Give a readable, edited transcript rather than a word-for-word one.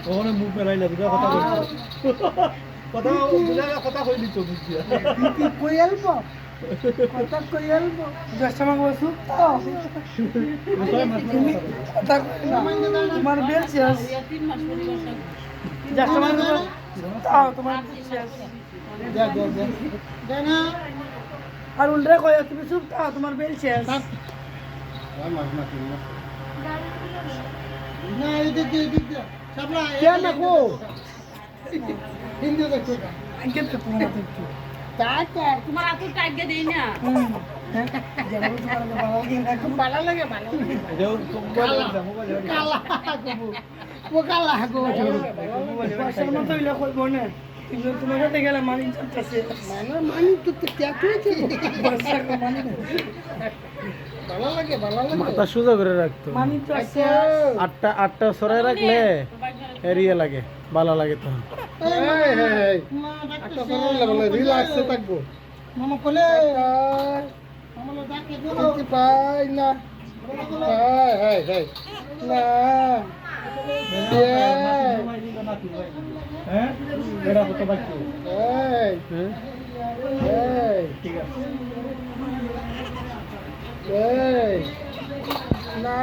ওখানে মুখ মেলাইলা দুটা কথা কথা কথা কই দিত বুঝিয়া কই অল্প কথা কই অল্প দশটা মাগ বসু তোমার বেল শেষ দশটা মাগ তাও তোমার শেষ আর উল্টা কই তুমি চুপ তাও তোমার বেল শেষ না এই সাবলা কেন না কো হিন্দি দেখো আজকে তো তোমার একটু তোমার এত টাইগে দেই না ভালো লাগে এটাও মোবাইল কালা গো ও কালা গো পয়সার মতো ইলা করবো না কিন্তু তোমার সাথে গেলে মানি চাচ্ছে মানি তো ট্যাটুইছে মানি ভালো লাগে মাথা সোজা করে রাখতো মানি তো আছে আটটা সরাই রাখলে এরিয়া লাগে ভালো লাগে তখন একটা সরলে বলে রিল্যাক্সে থাকবো মামা কোলে মামা ডাকে দিতে পাই না এই না হ্যাঁ এটা কত বাকি এই এই ঠিক আছে এই না